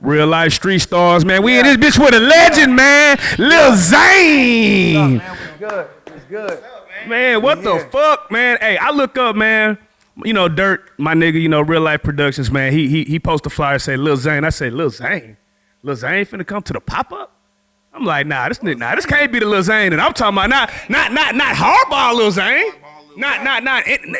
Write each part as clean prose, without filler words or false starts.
Reallyfe Street Stars, man. We in this bitch with a legend, man. Lil Zane. What's up, man? What's good? What's good? Man, what the fuck, man? Hey, I look up, man. You know, Dirt, my nigga, you know, Reallyfe Productions, man. He post a flyer, say Lil Zane. I say, Lil Zane? Lil Zane finna come to the pop-up? I'm like, this can't be the Lil Zane. And I'm talking about not HardBall Lil Zane. Not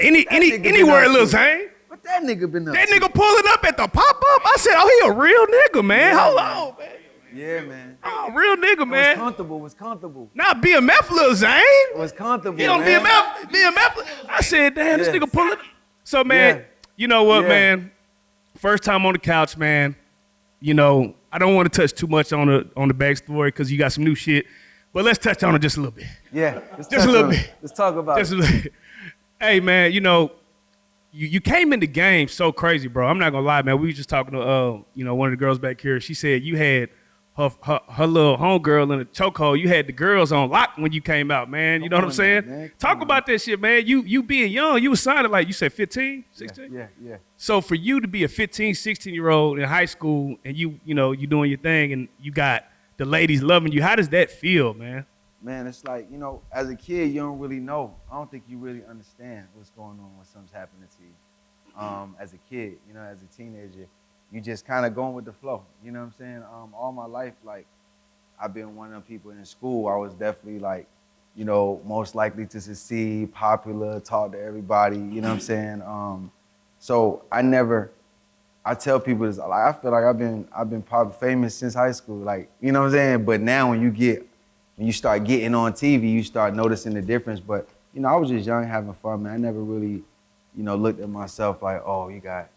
anywhere Lil Zane. What that nigga been up That to? nigga pulling up at the pop-up. I said, oh, he a real nigga, man. Yeah, Hold man. on, man. Yeah, man. Oh, real nigga, man. Was comfortable. Not BMF Lil Zane. It was comfortable, He on man. BMF. I said, damn, this Yeah. nigga pulling. So, man, Yeah. you know what, Yeah. man? First time on the couch, man. You know, I don't want to touch too much on the backstory because you got some new shit. But let's touch on it just a little bit. Yeah. Just a little bit. Let's talk about Just it. a little bit. Hey, man, you know, you came in the game so crazy, bro. I'm not gonna lie, man. We was just talking to you know, one of the girls back here. She said you had her little homegirl in a chokehold. You had the girls on lock when you came out, man. You know what I'm saying? Man. Talk about that shit, man. You being young, you was signed like you said 15, 16? Yeah. So for you to be a 15, 16-year-old in high school and you know, you doing your thing and you got the ladies loving you, how does that feel, man? Man, it's like, you know, as a kid, you don't really know. I don't think you really understand what's going on when something's happening to you. As a kid, you know, as a teenager, you just kind of going with the flow. You know what I'm saying? All my life, like, I've been one of them people in school. I was definitely like, you know, most likely to succeed, popular, talk to everybody. You know what I'm saying? So I tell people this. Like, I feel like I've been famous since high school. Like, you know what I'm saying? But now when you start getting on TV, you start noticing the difference. But you know, I was just young, having fun, man. I never really, you know, looked at myself like, oh, you got.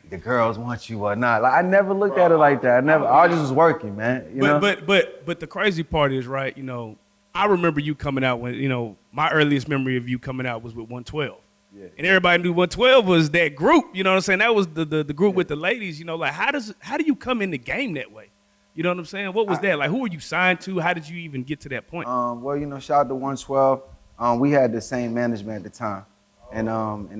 The girls want you or not. Like, I never looked at it like that. I just was working, man. You know? But the crazy part is, right, you know, I remember you coming out when, you know, my earliest memory of you coming out was with 112. Yeah. And everybody knew 112 was that group, you know what I'm saying? That was the group with the ladies, you know, like how do you come in the game that way? You know what I'm saying? What was that? Like, who were you signed to? How did you even get to that point? Well, you know, shout out to 112. We had the same management at the time. And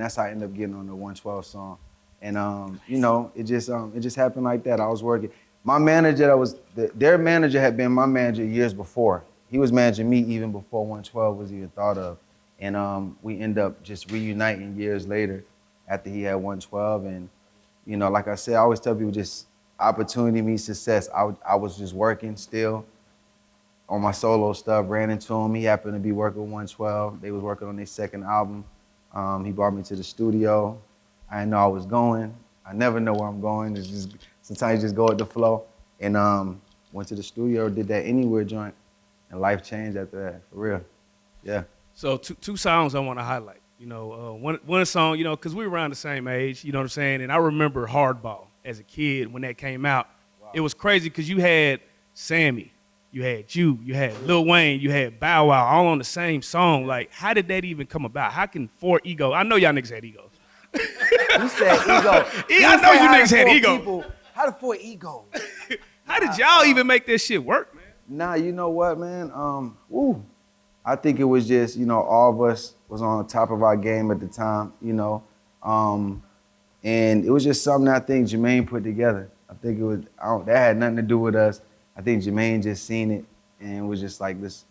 that's how I ended up getting on the 112 song. And you know, it just happened like that. I was working. My manager, their manager had been my manager years before. He was managing me even before 112 was even thought of. And we end up just reuniting years later after he had 112. And you know, like I said, I always tell people just opportunity meets success. I was just working still on my solo stuff. Ran into him. He happened to be working with 112. They was working on their second album. He brought me to the studio. I didn't know I was going. I never know where I'm going. It's just sometimes you just go with the flow. And went to the studio, did that Anywhere joint, and life changed after that, for real. Yeah. So two songs I want to highlight. You know, one song, you know, because we were around the same age, you know what I'm saying? And I remember HardBall as a kid when that came out. Wow. It was crazy because you had Sammie, you had you had Lil Wayne, you had Bow Wow, all on the same song. Like, how did that even come about? How can 4 ego? I know y'all niggas had egos. You said ego. I know you niggas had ego. How the 4 ego? How did y'all even make this shit work, man? Nah, you know what, man? I think it was just, you know, all of us was on top of our game at the time, you know. And it was just something I think Jermaine put together. I think it was, that had nothing to do with us. I think Jermaine just seen it and was just like, let's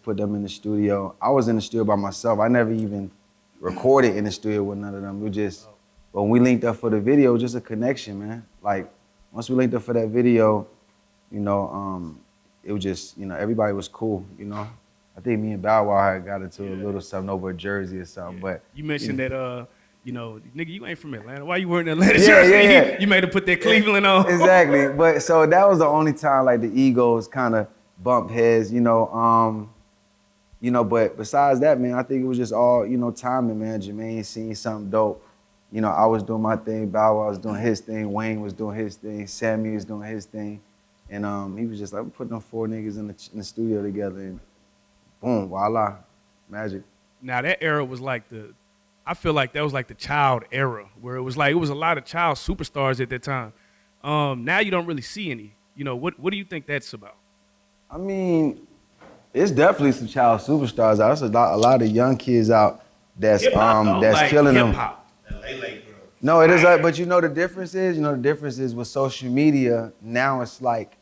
put them in the studio. I was in the studio by myself. I never even recorded in the studio with none of them. We just, when we linked up for the video, it was just a connection, man. Like, once we linked up for that video, you know, it was just, you know, everybody was cool, you know. I think me and Bow Wow had got into a little something over a jersey or something, but. You mentioned that, you know, nigga, you ain't from Atlanta. Why you wearing Atlanta jersey? Yeah. You made him put that Cleveland on. Exactly, but so that was the only time like the egos kind of bumped heads, you know. You know, but besides that, man, I think it was just all, you know, timing, man. Jermaine seen something dope. You know, I was doing my thing, Bow Wow was doing his thing, Wayne was doing his thing, Sammie was doing his thing. And he was just like, we put them 4 niggas in the studio together and boom, voila, magic. Now that era was like I feel like that was like the child era where it was a lot of child superstars at that time. Now you don't really see any. You know, what do you think that's about? I mean, it's definitely some child superstars out. There's a lot of young kids out that's like killing them. Hip-hop. No, it is like, but you know the difference is, with social media, now it's like,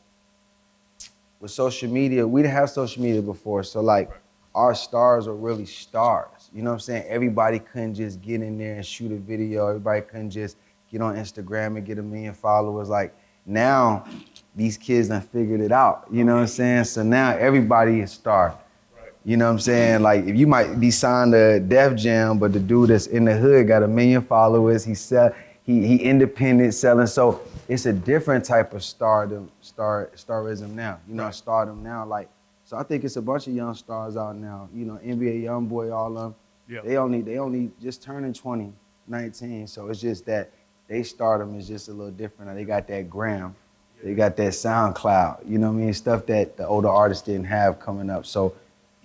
with social media, we didn't have social media before, so like, our stars are really stars. You know what I'm saying? Everybody couldn't just get in there and shoot a video. Everybody couldn't just get on Instagram and get 1 million followers. Like, now, these kids done figured it out. You know what I'm saying? So now everybody is a star. You know what I'm saying? Like, if you might be signed to Def Jam, but the dude that's in the hood got 1 million followers, he independent selling. So it's a different type of starism now. You know, stardom now. Like, so I think it's a bunch of young stars out now. You know, NBA YoungBoy, all of them. Yeah. They only just turning 20, 19. So it's just that they stardom is just a little different. Now they got that gram. They got that SoundCloud. You know what I mean? Stuff that the older artists didn't have coming up. So.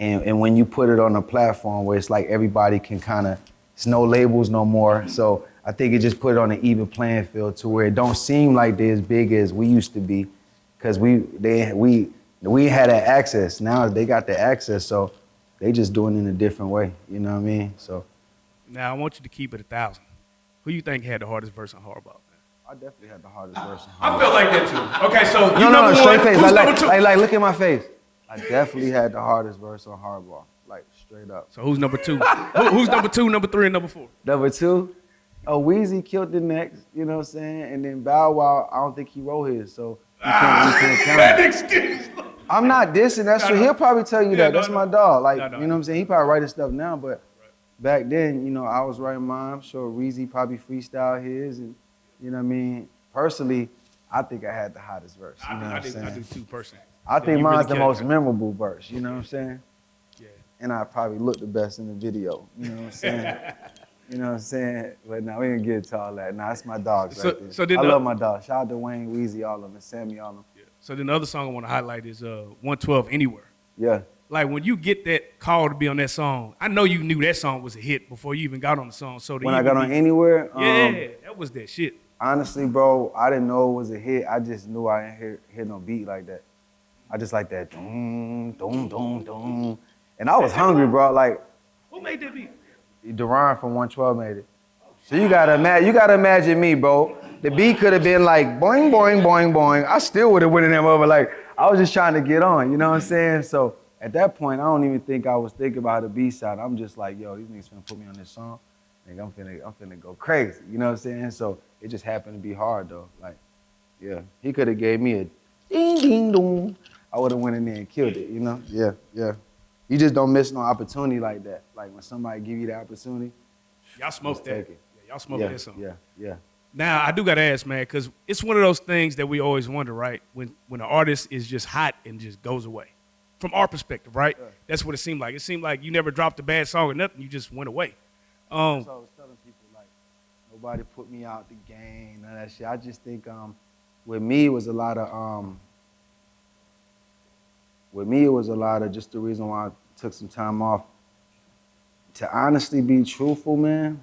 And when you put it on a platform where it's like everybody can kind of, it's no labels no more. So I think it just put it on an even playing field to where it don't seem like they're as big as we used to be, because we had that access. Now they got the access, so they just doing it in a different way. You know what I mean? So. Now I want you to keep it 1,000. Who you think had the hardest verse on HardBall? I definitely had the hardest verse on HardBall. I felt like that too. Okay, so no, straight face. Who's number 2? Like, look at my face. I definitely had the hardest verse on HardBall, like straight up. So who's number 2? Who's number 2, number 3, and number 4? Number 2, Weezy killed the next, you know what I'm saying? And then Bow Wow, I don't think he wrote his, so you can't count it. I'm not dissing, that's true. He'll probably tell you that. That's my dog. Like, you know what I'm saying? He probably writing stuff now, but back then, you know, I was writing mine. I'm sure Weezy probably freestyled his, and you know what I mean? Personally, I think I had the hottest verse. You know what I'm saying? I do too personally. I think mine's the most memorable verse, you know what I'm saying? Yeah. And I probably look the best in the video, you know what I'm saying? You know what I'm saying? But now we ain't get to all that. Nah, that's my dogs right there. I love my dogs. Shout out to Wayne, Weezy, all of them, and Sammie, all of them. Yeah. So then the other song I want to highlight is 112 Anywhere. Yeah. Like when you get that call to be on that song, I know you knew that song was a hit before you even got on the song. So when I got on Anywhere? Yeah, that was that shit. Honestly, bro, I didn't know it was a hit. I just knew I didn't hear no beat like that. I just like that doom, doom, doom, doom. And I was hungry, bro. Like, who made that beat? Duran from 112 made it. So you gotta imagine me, bro. The beat could have been like boing, boing, boing, boing. I still would have went in there over. Like, I was just trying to get on, you know what I'm saying? So at that point, I don't even think I was thinking about the B-side. I'm just like, yo, these niggas finna put me on this song. Like, I'm finna go crazy, you know what I'm saying? So it just happened to be hard though. Like, yeah, he could have gave me a ding, ding, dong. I would have went in there and killed it, you know? Yeah, yeah. You just don't miss no opportunity like that. Like when somebody give you the opportunity, y'all smoked that. Yeah, y'all smoked that song. Yeah, yeah. Now I do gotta ask, man, because it's one of those things that we always wonder, right? When an artist is just hot and just goes away, from our perspective, right? Yeah. That's what it seemed like. It seemed like you never dropped a bad song or nothing. You just went away. So I was telling people, like, nobody put me out the game, none of that shit. I just think with me it was a lot of just the reason why I took some time off. To honestly be truthful, man,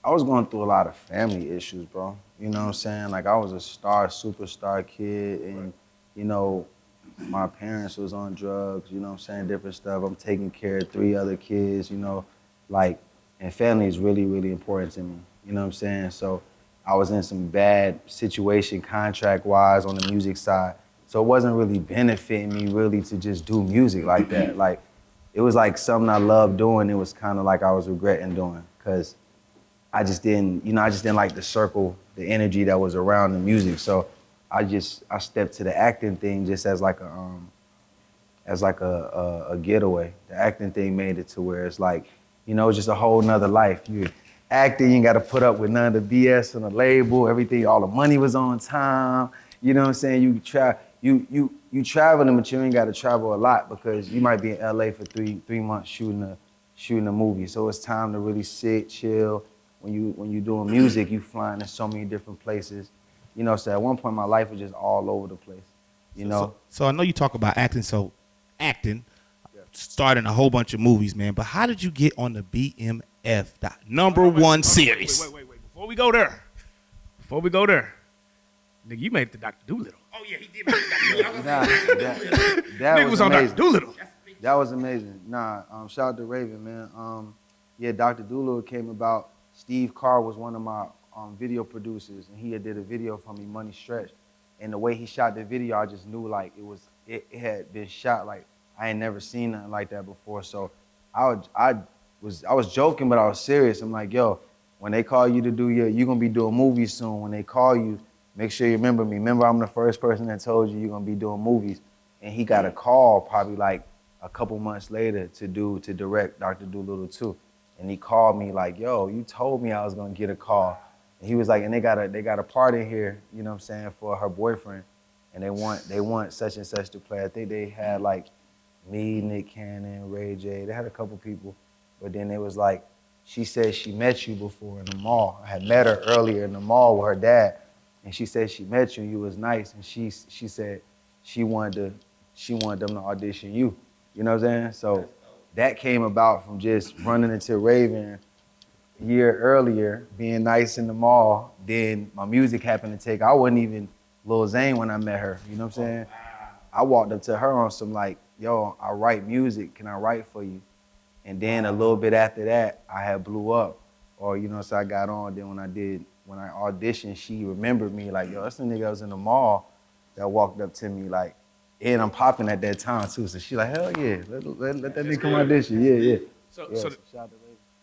I was going through a lot of family issues, bro. You know what I'm saying? Like, I was a superstar kid, and, you know, my parents was on drugs, you know what I'm saying, different stuff. I'm taking care of 3 other kids, you know, like, and family is really, really important to me, you know what I'm saying? So I was in some bad situation contract-wise on the music side. So it wasn't really benefiting me really to just do music like that. Like, it was like something I loved doing. It was kind of like I was regretting doing, because I just didn't like the circle, the energy that was around the music. So I stepped to the acting thing just as like a getaway. The acting thing made it to where it's like, you know, it's just a whole nother life. You acting, you ain't got to put up with none of the BS on the label. Everything, all the money was on time. You know what I'm saying? You traveling, but you ain't got to travel a lot because you might be in LA for three months shooting a movie. So it's time to really sit, chill. When you doing music, you flying to so many different places. You know, so at one point my life was just all over the place. You know. So I know you talk about acting. So acting, starting a whole bunch of movies, man. But how did you get on the BMF, the #1 series? Wait. Before we go there, nigga, you made it to Dr. Doolittle. Oh yeah, he did. Make it to that nigga was on Dr. Doolittle. That was amazing. Shout out to Raven, man. Yeah, Dr. Doolittle came about. Steve Carr was one of my video producers, and he had did a video for me, Money Stretch. And the way he shot the video, I just knew like it had been shot like I ain't never seen nothing like that before. So I was joking, but I was serious. I'm like, yo, when they call you to do you're gonna be doing movies soon. When they call you, make sure you remember me. Remember, I'm the first person that told you you're gonna be doing movies. And he got a call probably like a couple months later to direct Dr. Doolittle 2. And he called me like, yo, you told me I was gonna get a call. And he was like, and they got a part in here, you know what I'm saying, for her boyfriend. And they want such and such to play. I think they had like me, Nick Cannon, Ray J. They had a couple people. But then it was like, she said she met you before in the mall. I had met her earlier in the mall with her dad. And she said she met you and you was nice. And she said she wanted them to audition you. You know what I'm saying? So that came about from just running into Raven a year earlier, being nice in the mall. Then my music happened to take. I wasn't even Lil Zane when I met her. You know what I'm saying? I walked up to her on some like, yo, I write music. Can I write for you? And then a little bit after that, I had blew up. Or, you know, so I got on. Then when I auditioned, she remembered me like, yo, that's the nigga that was in the mall that walked up to me like, and I'm popping at that time too. So she like, hell yeah, let that nigga come audition. Yeah. So shout out to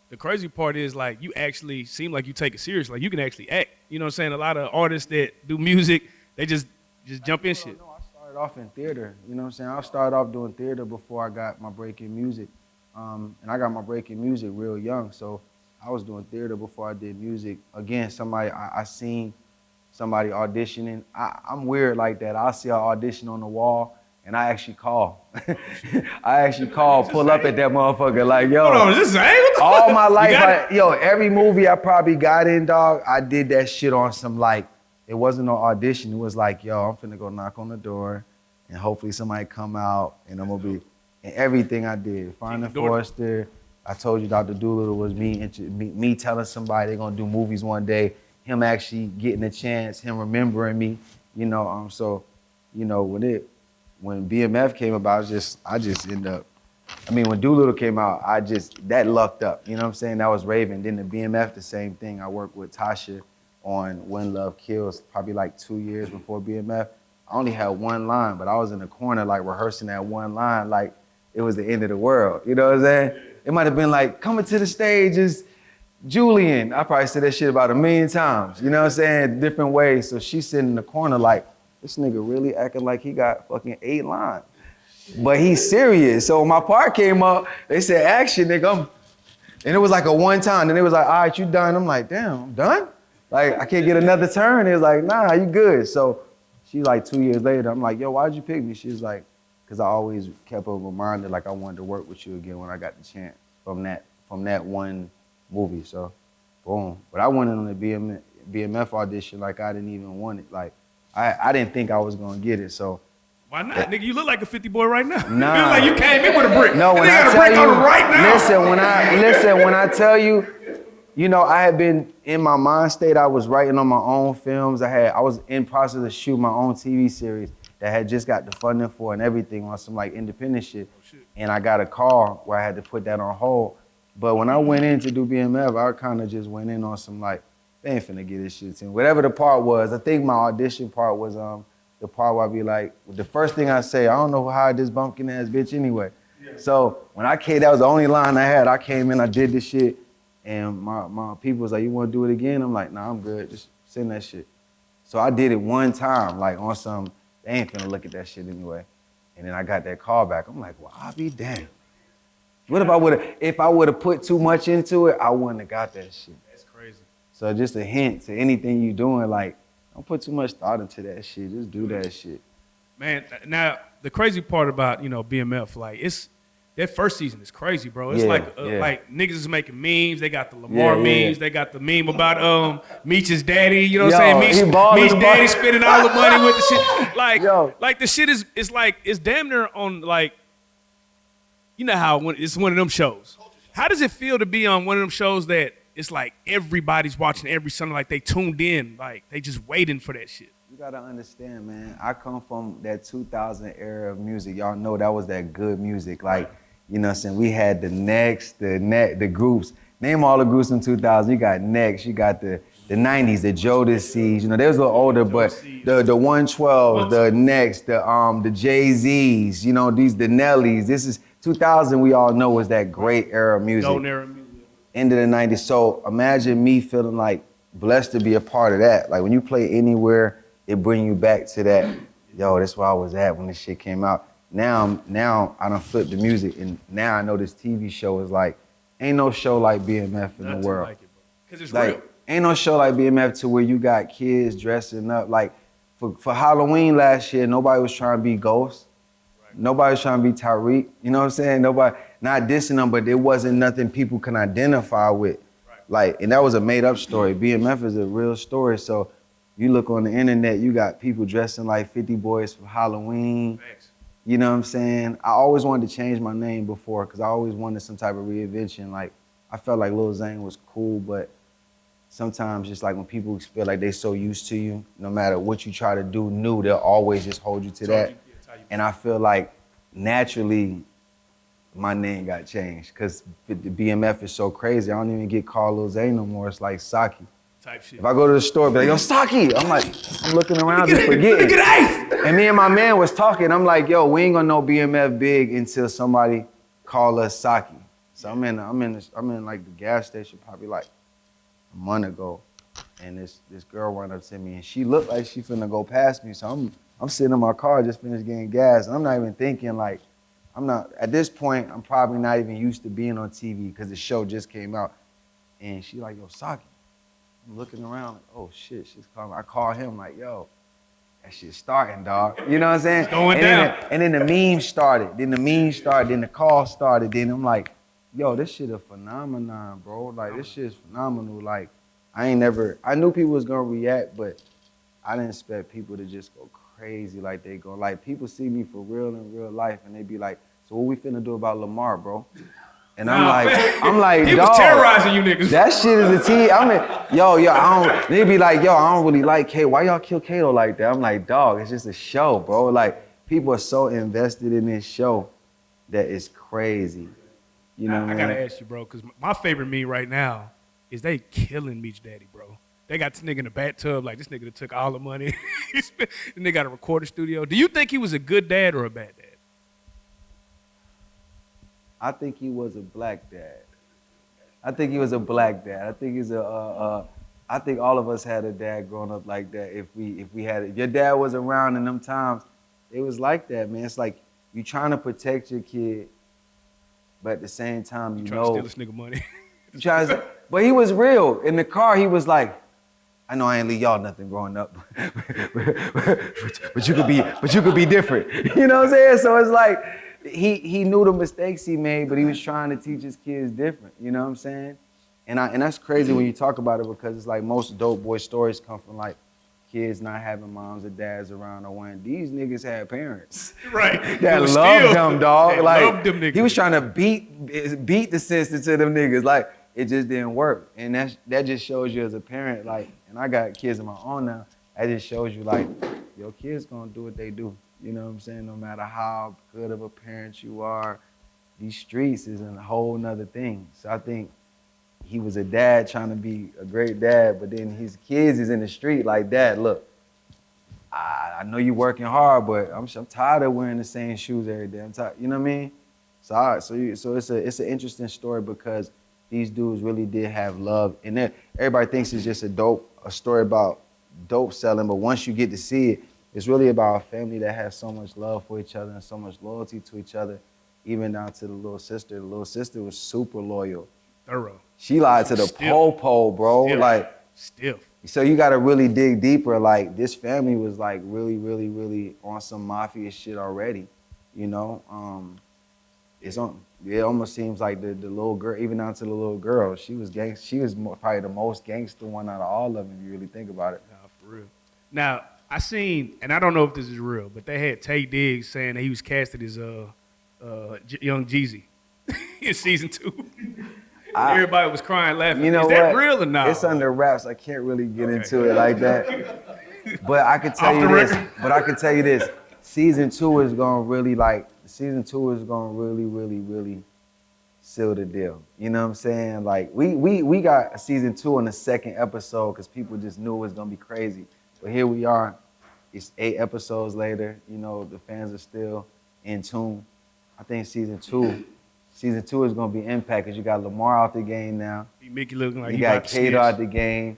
the crazy part is like you actually seem like you take it serious. Like you can actually act. You know what I'm saying? A lot of artists that do music, they just jump in shit. No, I started off in theater. You know what I'm saying? I started off doing theater before I got my break in music. And I got my break in music real young. So I was doing theater before I did music. Again, I seen somebody auditioning. I'm weird like that. I'll see an audition on the wall and I actually call. Pull up at that motherfucker like, yo. Hold on, is this Zane? All my life, every movie I probably got in, dog, I did that shit on some like, it wasn't no audition. It was like, yo, I'm finna go knock on the door and hopefully somebody come out and I'm gonna be, and everything I did. Finding Forrester, I told you Dr. Doolittle was me telling somebody they're gonna do movies one day, him actually getting a chance, him remembering me, you know, so, you know, when BMF came about, I just ended up, when Doolittle came out, that lucked up, you know what I'm saying? That was Raven. Then the BMF, the same thing. I worked with Tasha on When Love Kills, probably like 2 years before BMF. I only had one line, but I was in the corner like rehearsing that one line like it was the end of the world, you know what I'm saying? It might have been like, coming to the stage is Julian. I probably said that shit about 1 million times, you know what I'm saying? Different ways. So she's sitting in the corner like, this nigga really acting like he got fucking 8 lines. But he's serious. So when my part came up, they said, action, nigga. And it was like a one time. And it was like, all right, you done? I'm like, damn, I'm done? Like, I can't get another turn. It was like, nah, you good. So she like 2 years later, I'm like, yo, why'd you pick me? She was like, because I always kept a reminder like I wanted to work with you again when I got the chance from that one movie. So, boom. But I went in on the BMF audition like I didn't even want it. Like, I didn't think I was gonna get it, so. Why not? Nigga, you look like a 50 boy right now. Nah. You look like you came in with a brick. No, when I tell you, when I tell you, you know, I had been in my mind state, I was writing on my own films. I was in process of shooting my own TV series that had just got the funding for and everything on some like independent shit. And I got a call where I had to put that on hold. But when I went in to do BMF, I kind of just went in on some like, they ain't finna get this shit to me. Whatever the part was, I think my audition part was the part where I'd be like, the first thing I say, I don't know who hired this bumpkin ass bitch anyway. Yeah. So when I came, that was the only line I had. I came in, I did this shit, and my people was like, you wanna do it again? I'm like, nah, I'm good, just send that shit. So I did it one time, like on some, they ain't finna look at that shit anyway. And then I got that call back. I'm like, well, I'll be damned. What if I would've put too much into it, I wouldn't have got that shit. That's crazy. So just a hint to anything you doing, like, don't put too much thought into that shit. Just do that shit. Man, now the crazy part about, you know, BMF, like that first season is crazy, bro. It's like niggas is making memes. They got the Lamar memes. They got the meme about Meech's daddy. You know what I'm saying? Meech's daddy spending all the money with the shit. Like the shit is it's damn near on like, you know how it's one of them shows. How does it feel to be on one of them shows that it's like everybody's watching every Sunday, like they tuned in, like they just waiting for that shit? You gotta understand, man. I come from that 2000 era of music. Y'all know that was that good music. Like, you know what I'm saying? We had the Next, the groups. Name all the groups in 2000. You got Next, you got the 90s, the Jodeci's. You know, they was a little older, but the 112s, the Next, the Jay-Z's. You know, the Nellies. This is 2000. We all know was that great era of music. Golden era music. End of the 90s. So imagine me feeling like blessed to be a part of that. Like when you play anywhere, it bring you back to that. Yo, that's where I was at when this shit came out. Now I done flipped the music, and now I know this TV show is like, ain't no show like BMF in the world. Because it's Like, real. ain't no show like BMF to where you got kids dressing up. Like, for Halloween last year, nobody was trying to be Ghost. Right. Nobody was trying to be Tyreek. You know what I'm saying? Nobody, not dissing them, but there wasn't nothing people can identify with. Right. Like, and that was a made-up story. BMF is a real story. So you look on the internet, you got people dressing like 50 Boys for Halloween. Thanks. You know what I'm saying? I always wanted to change my name before because I always wanted some type of reinvention. Like, I felt like Lil Zane was cool, but sometimes just like when people feel like they so used to you, no matter what you try to do new, they'll always just hold you to that. And I feel like naturally my name got changed because the BMF is so crazy. I don't even get called Lil Zane no more. It's like Sockie. Type shit. If I go to the store, be like, yo, Sockie. I'm like, I'm looking around just forgetting. And me and my man was talking. I'm like, yo, we ain't gonna know BMF big until somebody call us Sockie. So I'm in like the gas station probably like a month ago, and this girl ran up to me, and she looked like she finna go past me. So I'm sitting in my car, just finished getting gas, and I'm not even thinking like, at this point, I'm probably not even used to being on TV because the show just came out. And she like, yo, Sockie. I'm looking around like, oh shit, she's calling. I call him like, yo, that shit's starting, dog. You know what I'm saying? It's going down. And then the meme started. Then the call started. Then I'm like, yo, this shit a phenomenon, bro. Like, this shit's phenomenal. Like, I knew people was gonna react, but I didn't expect people to just go crazy like they go. Like, people see me for real in real life, and they be like, so what we finna do about Lamar, bro? And I'm like, he dog, was terrorizing you niggas. that shit is a T. I mean, they be like, yo, I don't really like Kato. Why y'all kill Kato like that? I'm like, dog, it's just a show, bro. Like, people are so invested in this show that it's crazy. You know what I mean? I gotta ask you, bro, because my favorite meme right now is they killing Meech Daddy, bro. They got this nigga in the bathtub, like this nigga that took all the money. And they got a recording studio. Do you think he was a good dad or a bad dad? I think he was a black dad. I think I think all of us had a dad growing up like that. If your dad was around in them times, it was like that, man. It's like you trying to protect your kid, but at the same time, you know, trying to steal this nigga money. But he was real. In the car, he was like, I know I ain't leave y'all nothing growing up, but you could be different. You know what I'm saying? So it's like, he knew the mistakes he made, but he was trying to teach his kids different. You know what I'm saying? And that's crazy when you talk about it because it's like most dope boy stories come from like kids not having moms or dads around or when these niggas had parents. Right. That loved them, dog. Like, loved them niggas. He was trying to beat the sense into them niggas. Like, it just didn't work. And that just shows you as a parent, like, and I got kids of my own now, that just shows you like, your kids gonna do what they do. You know what I'm saying? No matter how good of a parent you are, these streets is a whole nother thing. So I think he was a dad trying to be a great dad, but then his kids is in the street like, Dad, look, I know you're working hard, but I'm tired of wearing the same shoes every day. I'm tired, you know what I mean? So it's an interesting story because these dudes really did have love. And everybody thinks it's just a story about dope selling, but once you get to see it, it's really about a family that has so much love for each other and so much loyalty to each other, even down to the little sister. The little sister was super loyal. Thorough. She lied to the po-po, bro. Stiff. Like, stiff. So you gotta really dig deeper. Like, this family was like really, really, really on some mafia shit already, you know? It almost seems like the little girl, even down to the little girl, she was probably the most gangster one out of all of them, if you really think about it. Nah, for real. Now, I seen, and I don't know if this is real, but they had Taye Diggs saying that he was casted as Young Jeezy in season 2. Everybody was crying, laughing. You know is that real or not? It's under wraps. I can't really get into it like that. But I can tell you this. Season 2 is gonna really really seal the deal. You know what I'm saying? Like we got a season 2 in the second episode because people just knew it was gonna be crazy. But here we are. It's 8 episodes later. You know, the fans are still in tune. I think season two is gonna be impact because you got Lamar out the game now. B Mickey looking like You he got about to Kato snitch. out the game.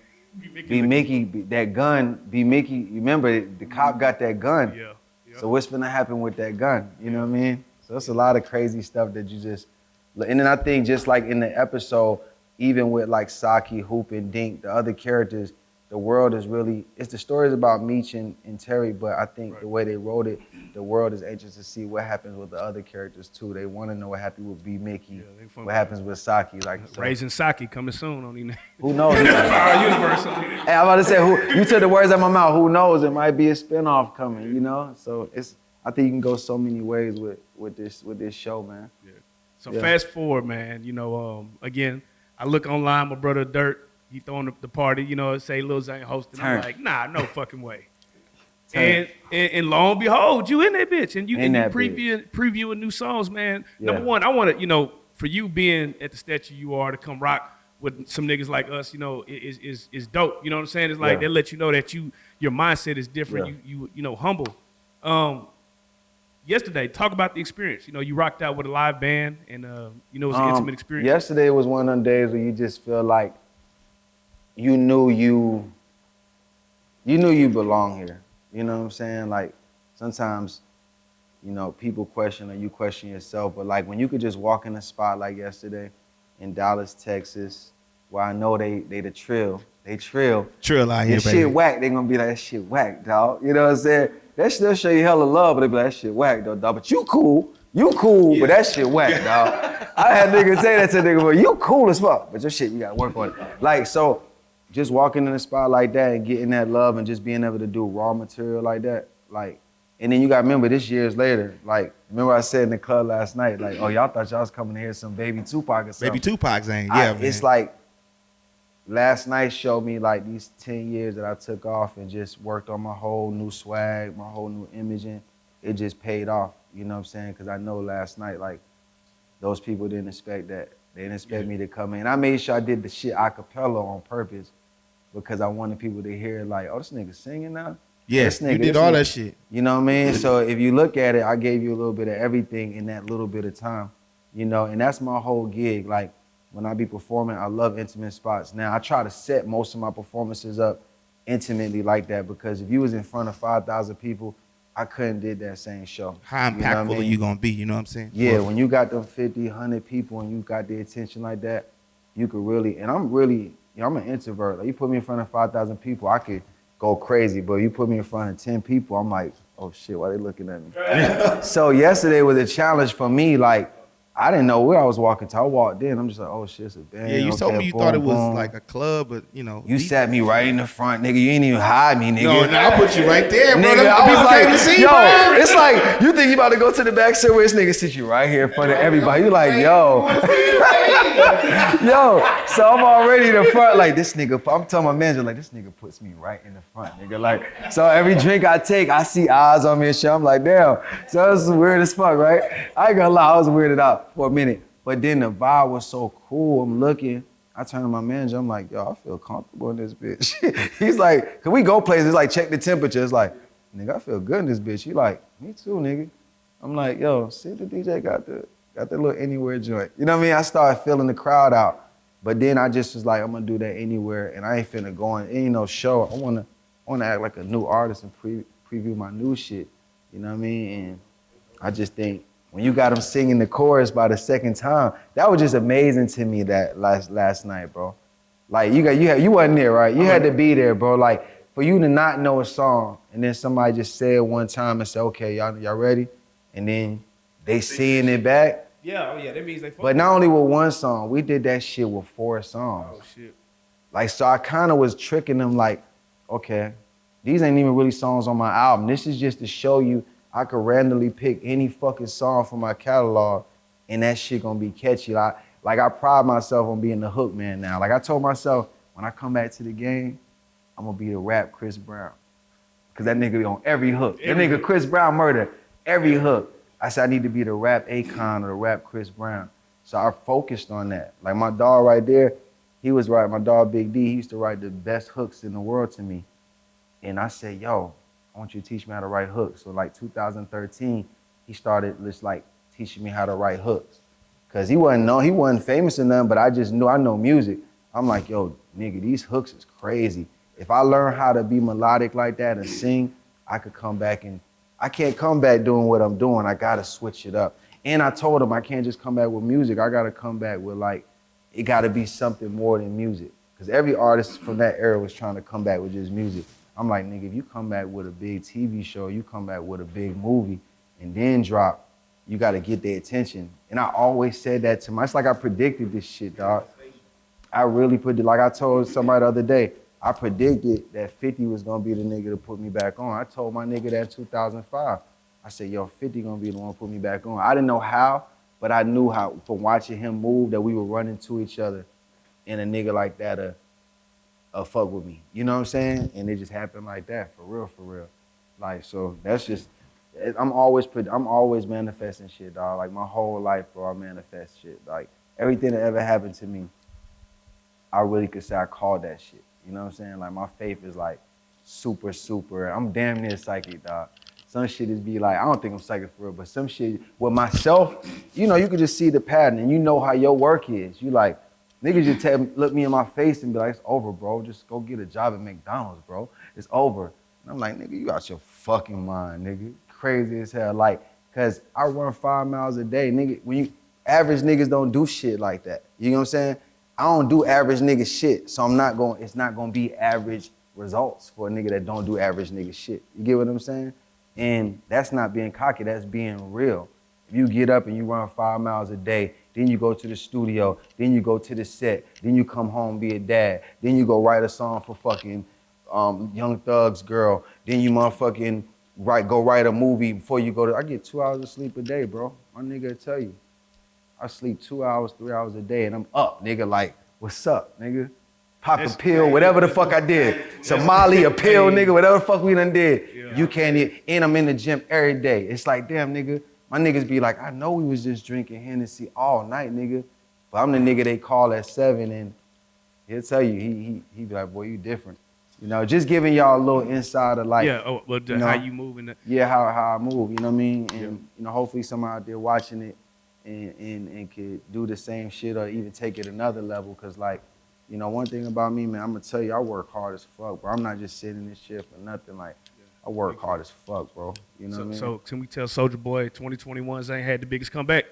B Mickey, that gun. B Mickey, you remember the cop got that gun. Yeah. So what's gonna happen with that gun? You know what I mean? So it's a lot of crazy stuff that you just. And then I think just like in the episode, even with like Sockie, Hoop, and Dink, the other characters, the world is really, it's the stories about Meech and Terry, but I think the way they wrote it, the world is anxious to see what happens with the other characters too. They want to know what happens with B Mickey, what happens with Sockie. Like so. Raising Sockie coming soon on these. Who knows? Our universe. Hey, I'm about to say, you took the words out of my mouth. Who knows? It might be a spinoff coming, you know? So I think you can go so many ways with this show, man. Yeah. So fast forward, man, you know, again, I look online, my brother Dirt, he throwing the party, you know, say Lil Zane hosting. I'm like, nah, no fucking way. And lo and behold, you in that bitch. And you previewing new songs, man. Yeah. Number one, I want to, you know, for you being at the stature you are to come rock with some niggas like us, you know, is dope. You know what I'm saying? It's like they let you know that your mindset is different. You know, humble. Yesterday, talk about the experience. You know, you rocked out with a live band, and you know, it was an intimate experience. Yesterday was one of them days where you just feel like you knew you belong here. You know what I'm saying? Like sometimes, you know, people question or you question yourself, but like when you could just walk in a spot like yesterday in Dallas, Texas, where I know they the trill. They trill. Trill out here, that baby. Shit whack. They gonna be like, that shit whack, dog. You know what I'm saying? That still show you hella love, but they be like, that shit whack, though, dog. But you cool, but that shit whack, dog. I had niggas say that to niggas, but you cool as fuck, but your shit, you gotta work on it. Like, so just walking in a spot like that and getting that love and just being able to do raw material like that, like, and then you gotta remember this years later, like, remember I said in the club last night, like, oh, y'all thought y'all was coming to hear some baby Tupac or something. Baby Tupac, Zane, man. It's like, last night showed me like these 10 years that I took off and just worked on my whole new swag, my whole new imaging. It just paid off, you know what I'm saying? Because I know last night, like, those people didn't expect that. They didn't expect me to come in. I made sure I did the shit a cappella on purpose because I wanted people to hear like, oh, this nigga singing now? Yeah, this nigga, you did all that shit. You know what I mean? So if you look at it, I gave you a little bit of everything in that little bit of time, you know? And that's my whole gig. Like, when I be performing, I love intimate spots. Now, I try to set most of my performances up intimately like that because if you was in front of 5,000 people, I couldn't did that same show. How impactful are you gonna be, you know what I'm saying? Yeah, when you got them 50, 100 people and you got the attention like that, you could really, and I'm an introvert. Like, you put me in front of 5,000 people, I could go crazy, but you put me in front of 10 people, I'm like, oh shit, why they looking at me? So yesterday was a challenge for me, like, I didn't know where I was walking to. I walked in. I'm just like, oh shit, it's a band. Yeah, you told me you thought it was like a club, but you know. You sat me right in the front, nigga. You ain't even hide me, nigga. No, I put you right there, bro. Nigga, I was like, see, yo, bro. it's like, you think you about to go to the back somewhere, this nigga sit you right here in front of everybody. You like, yo. Yo, so I'm already in the front, like this nigga, I'm telling my manager, like, this nigga puts me right in the front, nigga. Like, so every drink I take, I see eyes on me and shit. I'm like, damn. So this is weird as fuck, right? I ain't gonna lie, I was weirded out for a minute. But then the vibe was so cool. I'm looking. I turn to my manager. I'm like, yo, I feel comfortable in this bitch. He's like, can we go places? Like, check the temperature. It's like, nigga, I feel good in this bitch. He like, me too, nigga. I'm like, yo, see if the DJ got the little anywhere joint. You know what I mean? I started feeling the crowd out. But then I just was like, I'm gonna do that anywhere, and I ain't finna go on any no show. I wanna act like a new artist and preview my new shit. You know what I mean? And I just think, when you got them singing the chorus by the second time, that was just amazing to me that last night, bro. Like you wasn't there, right? You had to be there, bro. Like for you to not know a song and then somebody just say it one time and say, okay, y'all ready? And then they sing it back. Yeah, that means they fuck. But not only with one song, we did that shit with 4 songs. Oh shit. Like, so I kind of was tricking them like, okay, these ain't even really songs on my album. This is just to show you I could randomly pick any fucking song from my catalog and that shit gonna be catchy. Like I pride myself on being the hook man now. Like I told myself, when I come back to the game, I'm gonna be the rap Chris Brown. Cause that nigga be on every hook. That nigga Chris Brown murder every hook. I said I need to be the rap Akon or the rap Chris Brown. So I focused on that. Like my dog right there, he was right. My dog Big D, he used to write the best hooks in the world to me. And I said, yo, I want you to teach me how to write hooks. So like 2013, he started just like teaching me how to write hooks. Cause he wasn't famous or nothing, but I just knew I know music. I'm like, yo, nigga, these hooks is crazy. If I learn how to be melodic like that and sing, I could come back and I can't come back doing what I'm doing. I gotta switch it up. And I told him I can't just come back with music. I gotta come back with like, it gotta be something more than music. Cause every artist from that era was trying to come back with just music. I'm like, nigga, if you come back with a big TV show, you come back with a big movie and then drop, you gotta get their attention. And I always said that to myself. It's like I predicted this shit, dog. I really like I told somebody the other day, I predicted that 50 was gonna be the nigga to put me back on. I told my nigga that in 2005. I said, yo, 50 gonna be the one to put me back on. I didn't know how, but I knew how from watching him move that we were running to each other and a nigga like that fuck with me. You know what I'm saying? And it just happened like that, for real, for real. Like, so that's just, I'm always manifesting shit, dog. Like my whole life, bro, I manifest shit. Like everything that ever happened to me, I really could say I called that shit. You know what I'm saying? Like my faith is like super, super. I'm damn near psychic, dog. Some shit is be like, I don't think I'm psychic for real, but some shit with myself, you know, you could just see the pattern and you know how your work is. You like, niggas just look me in my face and be like, it's over, bro. Just go get a job at McDonald's, bro. It's over. And I'm like, nigga, you out your fucking mind, nigga. Crazy as hell. Like, cause I run 5 miles a day, nigga. Average niggas don't do shit like that. You know what I'm saying? I don't do average nigga shit, so it's not gonna be average results for a nigga that don't do average nigga shit. You get what I'm saying? And that's not being cocky, that's being real. If you get up and you run 5 miles a day, then you go to the studio, then you go to the set, then you come home, be a dad, then you go write a song for fucking Young Thug's girl, then you motherfucking go write a movie before you go to, I get 2 hours of sleep a day, bro. My nigga will tell you. I sleep 2 hours, 3 hours a day, and I'm up, nigga, like, what's up, nigga? Pop a pill, whatever the fuck I did. Somali, a pill, nigga, whatever the fuck we done did. Yeah. You can't eat, and I'm in the gym every day. It's like, damn, nigga, my niggas be like, I know we was just drinking Hennessy all night, nigga, but I'm the nigga they call at 7, and he'll tell you, he be like, boy, you different. You know, just giving y'all a little insight of like, yeah, but you know, how you move in the, yeah, how I move, you know what I mean? And, you know, hopefully somebody out there watching it and could do the same shit or even take it another level. Cause like, you know, one thing about me, man, I'm gonna tell you, I work hard as fuck, bro. I'm not just sitting in this shit for nothing. Like, I work hard as fuck, bro. You know what I mean? So can we tell Soulja Boy 2021 Zane had the biggest comeback?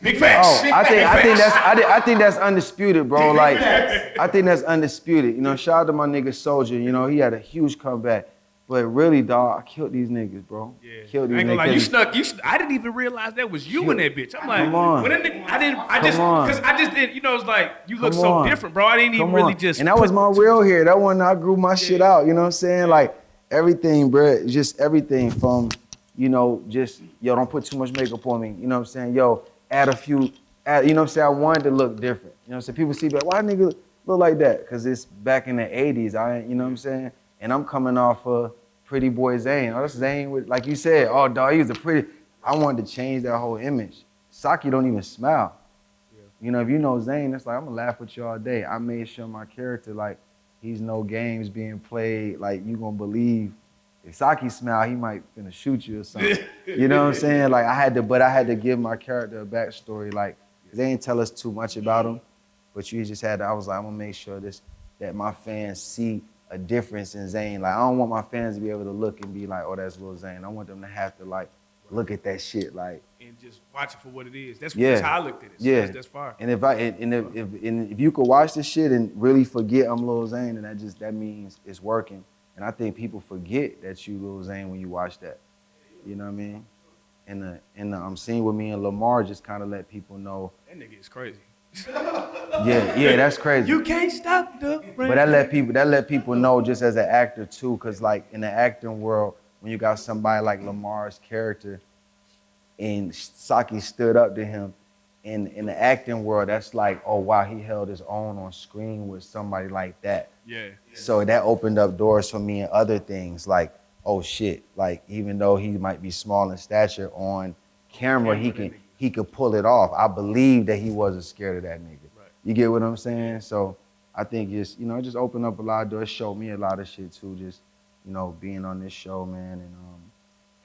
Big facts. Oh, I think that's undisputed, bro. Like, I think that's undisputed. You know, shout out to my nigga Soulja. You know, he had a huge comeback. But really, dog, I killed these niggas, bro. Yeah. Killed these I ain't gonna niggas. lie, you snuck. I didn't even realize that was you in that bitch. I'm like, Come on. when that nigga, I just didn't, you know, it's like, you look so on. different, bro. I didn't even Come really on. just. And that was my real hair. That one, I grew my shit out, you know what I'm saying? Like, everything, bro, just everything from, you know, just, yo, don't put too much makeup on me. You know what I'm saying? Yo, add, you know what I'm saying? I wanted to look different. You know what I'm saying? People see, like, why nigga look like that? Because it's back in the 80s, you know what I'm saying? And I'm coming off of Pretty Boy Zane. Oh, that's Zane with, like you said, oh, dog, he was I wanted to change that whole image. Sockie don't even smile. Yeah. You know, if you know Zane, it's like, I'm gonna laugh with you all day. I made sure my character, like, he's no games being played, like, you gonna believe. If Sockie smile, he might finna shoot you or something. You know what I'm saying? Like, I had to give my character a backstory, like, they didn't tell us too much about him, but you just had to, I was like, I'm gonna make sure that my fans see a difference in Zane. Like, I don't want my fans to be able to look and be like, oh, that's Lil Zane. I want them to have to, like, look at that shit, like. And just watch it for what it is. That's how I looked at it. So yeah. That's fire. And if you could watch this shit and really forget I'm Lil Zane, then that means it's working. And I think people forget that you Lil Zane when you watch that. You know what I mean? And the scene with me and Lamar just kind of let people know. That nigga is crazy. Yeah, that's crazy. You can't stop the rain. But that let people know just as an actor too, cause like in the acting world, when you got somebody like Lamar's character, and Sockie stood up to him, in the acting world, that's like, oh wow, he held his own on screen with somebody like that. Yeah. So that opened up doors for me and other things, like, oh shit, like even though he might be small in stature on camera, he could pull it off. I believe that he wasn't scared of that nigga. Right. You get what I'm saying? So I think it's, you know, it just opened up a lot of doors, showed me a lot of shit too, just, you know, being on this show, man, and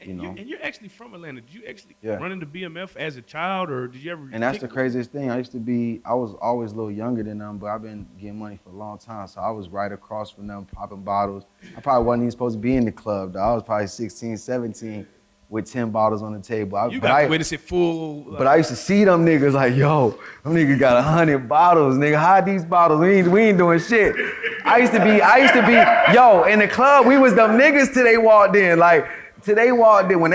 you know. And you're actually from Atlanta. Did you actually Yeah. run into BMF as a child, or did you ever? And that's kick the it? craziest thing. I was always a little younger than them, but I've been getting money for a long time. So I was right across from them popping bottles. I probably wasn't even supposed to be in the club, though. I was probably 16, 17 with 10 bottles on the table. You got to witness it full. But I used to see them niggas like, yo, them niggas got 100 bottles, nigga. Hide these bottles. We ain't doing shit. I used to be, yo, in the club, we was them niggas till they walked in. Like, when they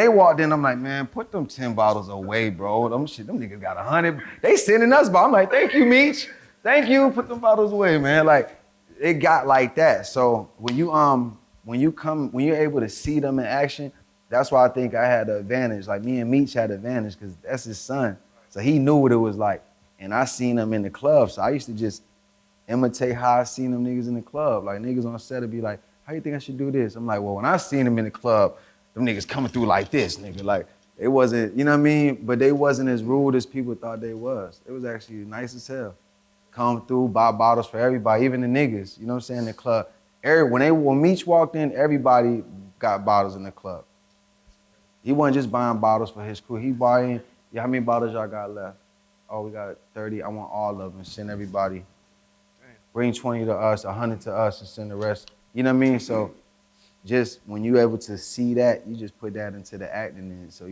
walked in, I'm like, man, put them 10 bottles away, bro. Them niggas got 100. They sending us, but I'm like, thank you, Meech. Thank you, put them bottles away, man. Like, it got like that. So when you're able to see them in action, that's why I think I had the advantage. Like, me and Meech had the advantage, because that's his son. So he knew what it was like. And I seen him in the club, so I used to just imitate how I seen them niggas in the club. Like, niggas on set would be like, how you think I should do this? I'm like, well, when I seen them in the club, them niggas coming through like this, nigga. Like, it wasn't, you know what I mean? But they wasn't as rude as people thought they was. It was actually nice as hell. Come through, buy bottles for everybody, even the niggas, you know what I'm saying, in the club. When Meech walked in, everybody got bottles in the club. He wasn't just buying bottles for his crew. He buying, yeah, how many bottles y'all got left? Oh, we got 30. I want all of them. Send everybody. Bring 20 to us, 100 to us, and send the rest. You know what I mean? So just when you're able to see that, you just put that into the acting. And so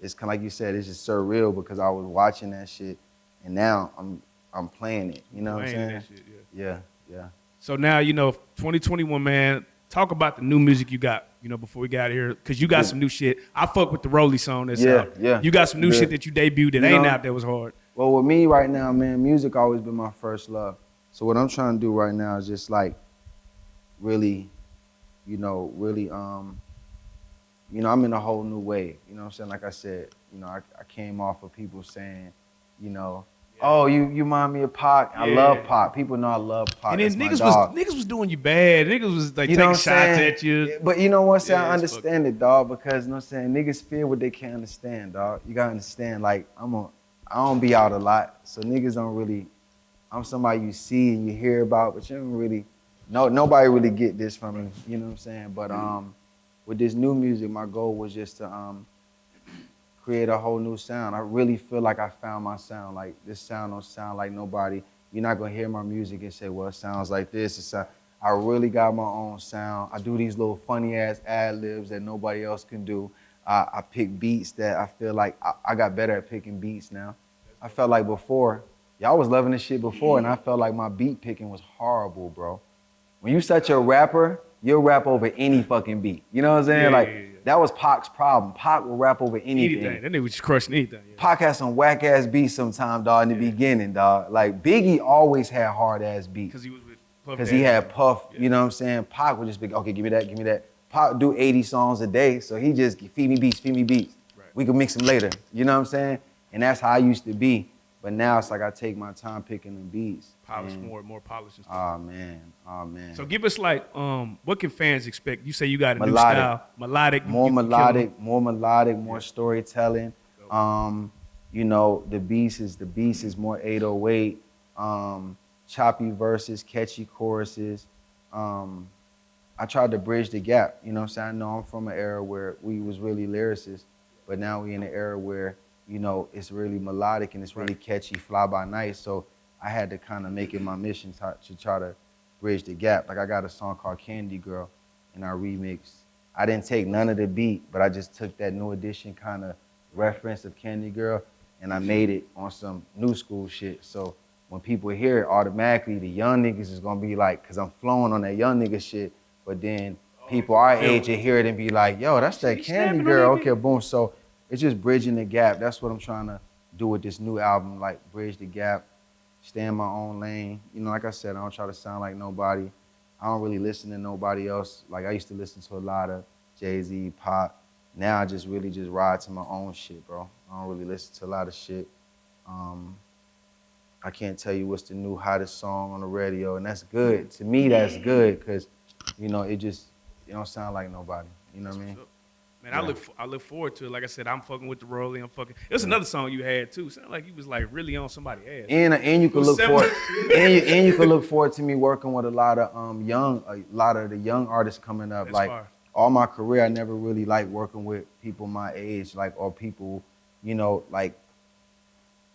it's kind of like you said, it's just surreal, because I was watching that shit, and now I'm playing it. You know what I'm saying? That shit, yeah. Yeah. So now, 2021, man, talk about the new music you got, before we got here, because you got some new shit. I fuck with the Rolly song that's out. Yeah. You got some new shit that you debuted that ain't out that was hard. Well, with me right now, man, music always been my first love. So what I'm trying to do right now is just like really, I'm in a whole new wave. You know what I'm saying? Like I said, I came off of people saying, oh, you remind me of Pac. I love Pac. People know I love Pac. And then niggas was doing you bad. Niggas was like taking shots at you. But you know what I'm saying? I understand it, dog, because niggas feel what they can't understand, dog. You gotta understand, like, I don't be out a lot, so niggas don't really, I'm somebody you see and you hear about, but you don't really, nobody really get this from me, you know what I'm saying? But with this new music, my goal was just to create a whole new sound. I really feel like I found my sound. Like, this sound don't sound like nobody. You're not gonna hear my music and say, well, it sounds like this. I really got my own sound. I do these little funny ass ad-libs that nobody else can do. I pick beats that I feel like I got better at picking beats now. I felt like before, y'all was loving this shit before, and I felt like my beat picking was horrible, bro. When you such a rapper, you'll rap over any fucking beat. You know what I'm saying? That was Pac's problem. Pac will rap over anything. That nigga was just crushing anything. Yeah. Pac had some whack ass beats sometime, dog, in the beginning, dog. Like, Biggie always had hard ass beats. Because he was with Puff. Because he had Puff, you know what I'm saying? Pac would just be, okay, give me that. Pac do 80 songs a day, so he just feed me beats. Right. We can mix them later, you know what I'm saying? And that's how I used to be. But now it's like I take my time picking the beats. More polished and stuff. Oh man. So give us like, what can fans expect? You say you got a new style, melodic. More melodic, more storytelling. The beats is more 808, choppy verses, catchy choruses. I tried to bridge the gap, you know what I'm saying? I know I'm from an era where we was really lyricists, but now we in an era where, it's really melodic and it's really catchy, fly by night. So I had to kind of make it my mission to try to bridge the gap. Like, I got a song called Candy Girl, and I remixed. I didn't take none of the beat, but I just took that New Edition kind of reference of Candy Girl, and I made it on some new school shit. So when people hear it, automatically the young niggas is gonna be like, cause I'm flowing on that young nigga shit, but then people our age will hear it and be like, yo, that's that Candy Girl. Okay, boom. So it's just bridging the gap. That's what I'm trying to do with this new album, like bridge the gap, stay in my own lane. Like I said, I don't try to sound like nobody. I don't really listen to nobody else. Like, I used to listen to a lot of Jay-Z, Pop. Now I just really just ride to my own shit, bro. I don't really listen to a lot of shit. I can't tell you what's the new hottest song on the radio, and that's good. To me, that's good, because, it don't sound like nobody. You know what I mean? Man, Yeah. I look forward to it. Like I said, I'm fucking with the Rolling. I'm fucking. There's another song you had too. Sounded like you was like really on somebody's ass. And you can was look similar. forward and you can look forward to me working with a lot of the young artists coming up. That's like fire. all my career, I never really liked working with people my age, like or people, you know, like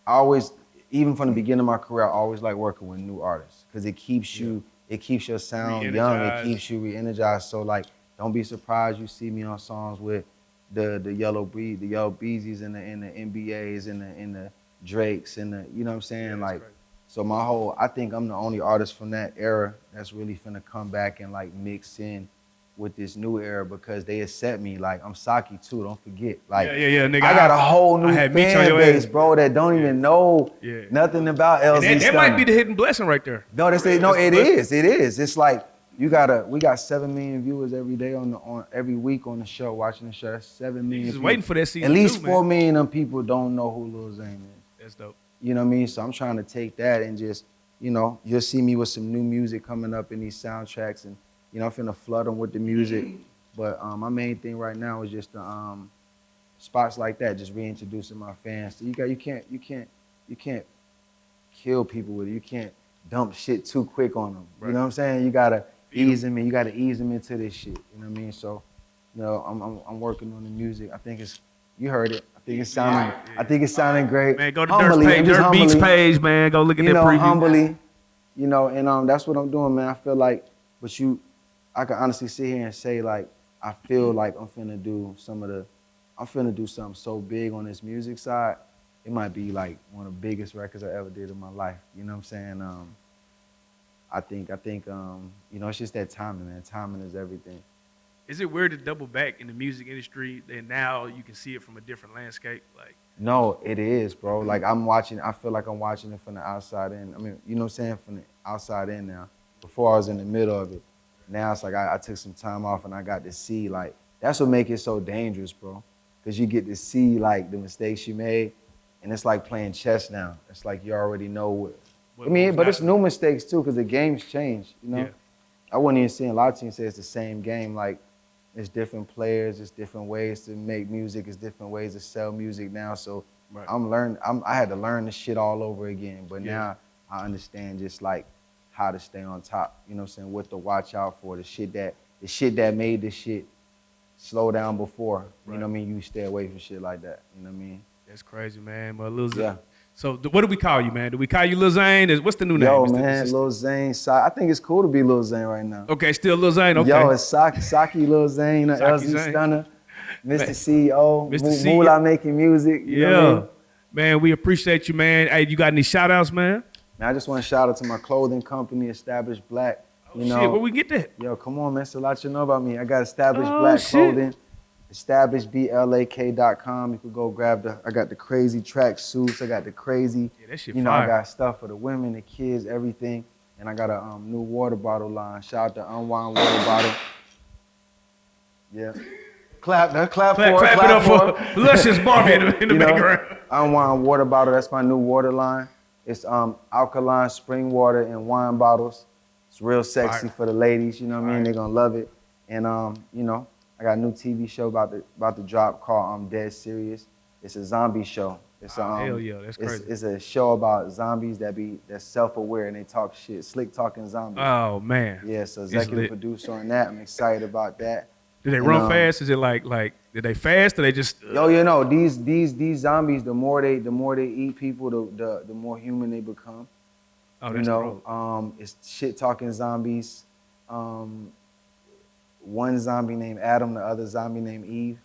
I always, even from the beginning of my career, I always like working with new artists because it keeps it keeps your sound young, it Re-energized. keeps you re-energized. So like, don't be surprised you see me on songs with the Yellow Beezies and the NBAs and the Drakes and the, you know what I'm saying? Yeah, that's like, crazy. so I think I'm the only artist from that era that's really finna come back and like mix in with this new era because they accept me. Like I'm Sockie too, don't forget. Like Yeah, nigga. I got a whole new I had Meech on fan your base, ass. bro, that don't even know Yeah. nothing about LZ And that Stunner. might be the hidden blessing right there. No, they say no. That's It the is. It is. It's like we got 7 million viewers every day on every week on the show, watching the show. That's 7 million. Just people. waiting for that season At least two, 4 man. million of them people don't know who Lil Zane is. That's dope. You know what I mean? So I'm trying to take that and just, you know, you'll see me with some new music coming up in these soundtracks, and you know, I'm finna flood them with the music. But my main thing right now is just the spots like that, just reintroducing my fans. So you can't kill people with it. You can't dump shit too quick on them. Right. You know what I'm saying? You gotta ease them in. You gotta ease them into this shit. You know what I mean? So, you know, I'm working on the music. I think you heard it. I think it's sounding great. Man, go to Humbly, Dirt's page, I'm just Dirt Beats humbly, page, man. Go look at you that know, preview. humbly, you know, and that's what I'm doing, man. I feel like, I can honestly sit here and say like, I feel like I'm finna do something so big on this music side. It might be like one of the biggest records I ever did in my life. You know what I'm saying? I think, you know, it's just that timing, man. Timing is everything. Is it weird to double back in the music industry and now you can see it from a different landscape? Like, No, it is, bro. Like I feel like I'm watching it from the outside in. I mean, you know what I'm saying? From the outside in now. Before I was in the middle of it. Now it's like I took some time off and I got to see, like, that's what makes it so dangerous, bro. Because you get to see, like, the mistakes you made. And it's like playing chess now. It's like you already know what I mean, but it's new mistakes too, because the game's changed, you know? Yeah. I wouldn't even see a lot of teams say it's the same game. Like, it's different players, it's different ways to make music, it's different ways to sell music now. So Right. I had to learn this shit all over again. But Yeah. now I understand just like how to stay on top, you know what I'm saying? What to watch out for, the shit that made this shit slow down before. You know what I mean? You stay away from shit like that. You know what I mean? That's crazy, man. But Lil Zane. Yeah. So what do we call you, man? Do we call you Lil Zane? What's the new name? Yo, Is it- man, is it- Lil Zane. I think it's cool to be Lil Zane right now. Okay, still Lil Zane. Okay. Yo, it's Sockie Lil Zane, Sockie LZ Zane. Stunner, Mr. Man. CEO, Mr. CEO. Moolah making music. You know what I mean? Man, we appreciate you, man. Hey, you got any shout outs, man? Man, I just want to shout out to my clothing company, Established Black. Oh, You know, shit, where we get that? yo, come on, man. So lot you know about me. I got Established Oh, Black shit. Clothing, establishedblak.com. You could go grab I got the crazy track suits. I got the crazy, Yeah, that shit you know, fire. I got stuff for the women, the kids, everything. And I got a new water bottle line. Shout out to Unwind Water Bottle. Yeah. Clap it up for Luscious Barbie in the You know, background. Unwind Water Bottle, that's my new water line. It's alkaline spring water in wine bottles. It's real sexy Fire. for the ladies, you know what I mean? Fire. They're gonna love it. And you know, I got a new TV show about to drop called Dead Serious. It's a zombie show. It's Hell yeah, that's crazy. It's a show about zombies that's self-aware and they talk shit, slick talking zombies. Oh man. Yeah, so It's executive lit. producer on that. I'm excited about that. Do they And, run fast? Is it like did they fast or they just Yo, you know, these zombies, the more they eat people, the more human they become. Oh, You that's know, cool. it's shit talking zombies. One zombie named Adam, the other zombie named Eve.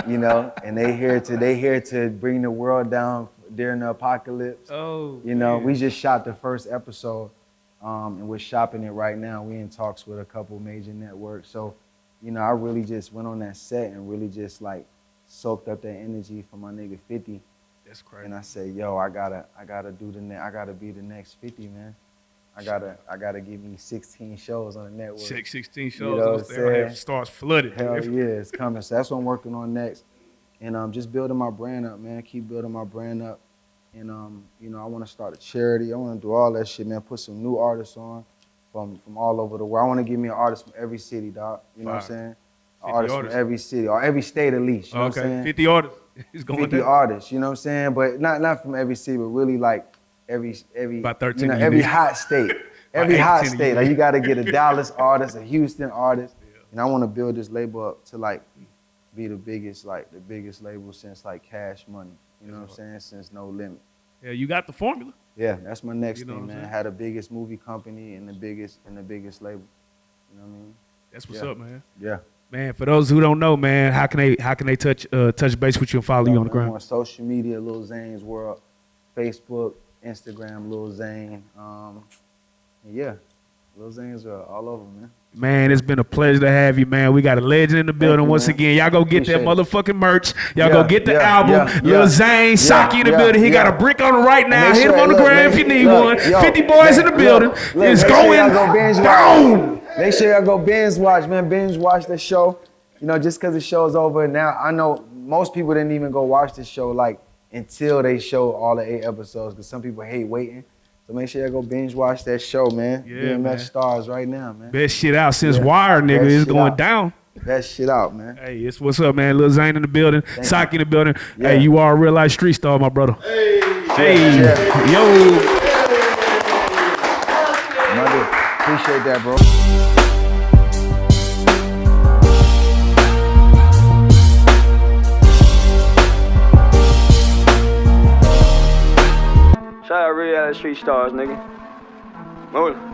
You know, and they here to bring the world down during the apocalypse. Oh, You know, man. we just shot the first episode, and we're shopping it right now. We in talks with a couple major networks. So, you know, I really just went on that set and really just like soaked up that energy from my nigga 50. That's crazy. And I said, yo, I gotta be the next 50, man. I gotta give me 16 shows on the network. 16 shows. You know what I'm saying? Stars flooded. Hell yeah, it's coming. So that's what I'm working on next. And just building my brand up, man. Keep building my brand up. And you know, I wanna start a charity. I wanna do all that shit, man. Put some new artists on from all over the world. I wanna give me an artist from every city, dog. You know what I'm Fire. saying? artists from artists. every city or every state at least. You know what I'm saying? 50 artists. He's going 50 there. artists, you know what I'm saying? But not from every city, but really like every About 13 you know, of you every need. hot state. Every 8 to hot 10 of state. you Like need. you gotta get a Dallas artist, a Houston artist. And I wanna build this label up to like be the biggest label since like Cash Money. You know what I'm saying? Since No Limit. Yeah, you got the formula. Yeah, that's my next You know thing, what I'm man. saying? Had the biggest movie company and the biggest label. You know what I mean? That's what's Yeah. up, man. Yeah. Man, for those who don't know, man, how can they touch base with you and follow you on the I'm ground? on social media, Lil Zane's World, Facebook, Instagram, Lil Zane. Yeah, Lil Zane's World, all over, man. Man, it's been a pleasure to have you, man. We got a legend in the building you, once man. again. Y'all go get Appreciate that it. motherfucking merch. Y'all Yeah, go get the yeah, album. yeah, Lil yeah. Zane, Sockie in the yeah, building. He got yeah. a brick on him right now. Make Hit sure- him on the look, gram if you need one. 50 boys in the building. It's make sure going y'all go binge down. watch. Make sure y'all go binge watch, man. Binge watch the show. You know, just because the show's over now, I know most people didn't even go watch the show like until they show all the 8 episodes because some people hate waiting. So make sure y'all go binge watch that show, man. Yeah, BMF man. Starz right now, man. Best shit out since Yeah. Wire, nigga. Best It's shit going out. down. Best shit out, man. Hey, it's what's up, man. Lil Zane in the building. Sockie in the building. Yeah. Hey, you are a real life street star, my brother. Hey, Yeah. yo. Mother, appreciate that, bro. Shout out Reallyfe Street Stars, nigga. Moving.